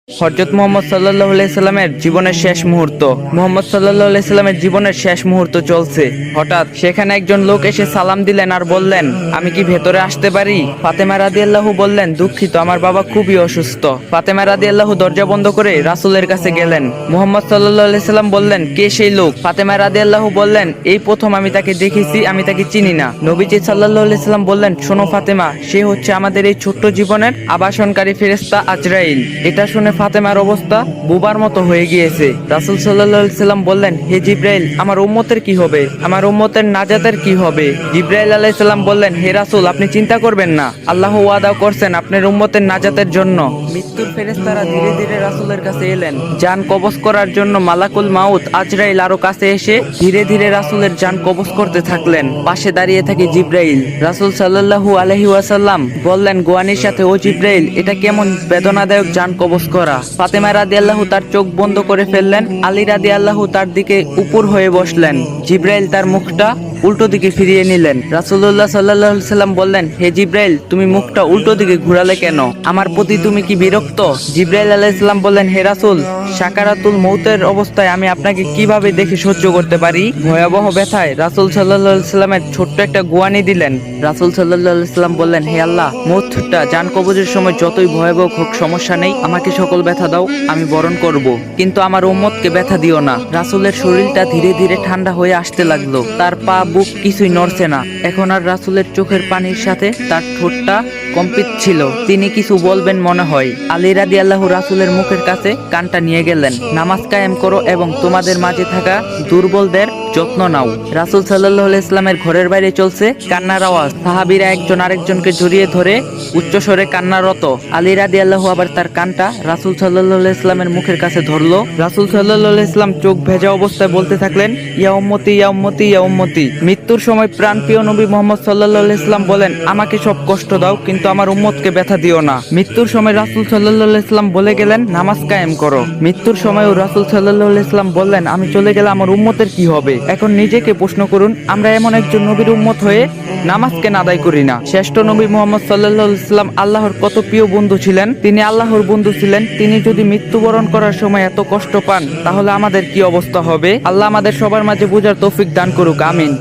হযরত মুহাম্মদ সাল্লাল্লাহু আলাইহি সাল্লামের জীবনের শেষ মুহূর্ত। মুহাম্মদ সাল্লাল্লাহু আলাইহি সাল্লামের জীবনের শেষ মুহূর্ত চলছে। হঠাৎ সেখানে একজন লোক এসে সালাম দিলেন আর বললেন, আমি কি ভেতরে আসতে পারি? ফাতেমা রাদিয়াল্লাহু বললেন, দুঃখিত, আমার বাবা খুবই অসুস্থ। ফাতেমা রাদিয়াল্লাহু দরজা বন্ধ করে রাসূলের কাছে গেলেন। মুহাম্মদ সাল্লাল্লাহু আলাইহি সাল্লাম বললেন, কে সেই লোক? ফাতেমা রাদিয়াল্লাহু বললেন, এই প্রথম আমি তাকে দেখেছি, আমি তাকে চিনি না। নবীজি সাল্লাল্লাহু আলাইহি সাল্লাম বললেন, শোনো ফাতেমা, সে হচ্ছে আমাদের এই ছোট্ট জীবনের আবাসনকারী ফেরেশতা আজরাইল। এটা শুনে ফাতেমার অবস্থা বুবার মতো হয়ে গিয়েছে। রাসূল সাল্লাল্লাহু আলাইহি সাল্লাম বললেন, হে জিবরাইল, আমার উম্মতের কি হবে? আমার উম্মতের নাজাতের কি হবে? জিবরাইল আলাইহিস সালাম বললেন, হে রাসূল, আপনি চিন্তা করবেন না, আল্লাহ ওয়াদা করছেন আপনার উম্মতের নাজাতের জন্য। মৃত্যুর ফেরেশতারা ধীরে ধীরে রাসূলের কাছে এলেন। জান কবজ করার জন্য মালাকুল মাউত আজরাইল আরো কাছে এসে ধীরে ধীরে রাসূলের জান কবজ করতে থাকলেন। পাশে দাঁড়িয়ে থাকে জিবরাইল। রাসূল সাল্লাল্লাহু আলাইহি ওয়াসাল্লাম বললেন গোয়ানির সাথে, ও জিবরাইল, এটা কেমন বেদনাদায়ক জান কবজ করা। ফাতেমা রাদিয়াল্লাহু তার চোখ বন্ধ করে ফেললেন। আলী রাদিয়াল্লাহু তার দিকে উপর হয়ে বসলেন। জিবরাইল তার মুখটা উল্টো দিকে ফিরিয়ে নিলেন। রাসূলুল্লাহ সাল্লাল্লাহু আলাইহি সাল্লাম বললেন, হে জিবরাইল, তুমি মুখটা উল্টো দিকে ঘুরালে কেন? আমার প্রতি তুমি কি বিরক্ত? জিবরাইল আলাইহিস সালাম বললেন, হে রাসূল, সাকারাতুল মউতের অবস্থায় আমি আপনাকে কিভাবে দেখে সহ্য করতে পারি? ভয়াবহ ব্যথায় রাসূল সাল্লাল্লাহু আলাইহি সাল্লামের ছোট্ট একটা গোয়ানি দিলেন। রাসূল সাল্লাল্লাহু আলাইহি সাল্লাম বললেন, হে আল্লাহ, মউতটা জান কবজের সময় যতই ভয়াবহ হোক সমস্যা নেই, আমাকে সকল ব্যথা দাও, আমি বরণ করব, কিন্তু আমার উম্মতকে ব্যথা দিও না। রাসূলের শরীরটা ধীরে ধীরে ঠান্ডা হয়ে আসতে লাগলো। তার পা বুক কিছুই নড়ছে না। এখন আর রাসূলের চোখের পানির সাথে তার ঠোঁটটা কম্পিত ছিল। তিনি কিছু বলবেন মনে হয়। আলী রাদিয়াল্লাহু রাসূলের মুখের কাছে কানটা নিয়ে গেলেন। নামাজ কায়েম করো এবং তোমাদের মাঝে থাকা দুর্বলদের যত্ন নাও। রাসূল সাল্লাল্লাহু আলাইহি সাল্লামের ঘরের বাইরে চলছে কান্নার আওয়াজ। সাহাবীরা একজন আরেকজনকে জড়িয়ে ধরে উচ্চস্বরে কান্নারত। আলী রাদিয়াল্লাহু আবার তার কানটা রাসূল সাল্লাল্লাহু আলাইহি সাল্লামের মুখের কাছে ধরলো। রাসূল সাল্লাল্লাহু আলাইহি সাল্লাম চোখ ভেজা অবস্থায় বলতে থাকলেন, ইয়া উম্মতি, ইয়া উম্মতি, ইয়া উম্মতি। মৃত্যুর সময় প্রাণপ্রিয় নবী মুহাম্মদ সাল্লাল্লাহু আলাইহি সাল্লাম বলেন, আমাকে সব কষ্ট দাও, কিন্তু আমার উম্মতকে ব্যথা দিও না। মৃত্যুর সময় রাসূল সাল্লাল্লাহু আলাইহি সাল্লাম বলে গেলেন, নামাজ কায়েম করো। মৃত্যুর সময়ও রাসূল সাল্লাল্লাহু আলাইহি সাল্লাম বললেন, আমি চলে গেলে আমার উম্মতের কি হবে? এখন নিজেকে প্রশ্ন করুন, আমরা এমন একজন নবীর উম্মত হয়ে নামাজ কেন আদায় করি না? শ্রেষ্ঠ নবী মুহাম্মদ সাল্লাল্লাহু আলাইহি সাল্লাম আল্লাহর কত প্রিয় বন্ধু ছিলেন। তিনি আল্লাহর বন্ধু ছিলেন। তিনি যদি মৃত্যুবরণ করার সময় এত কষ্ট পান, তাহলে আমাদের কি অবস্থা হবে? আল্লাহ আমাদের সবার মাঝে বুঝার তৌফিক দান করুক, আমিন।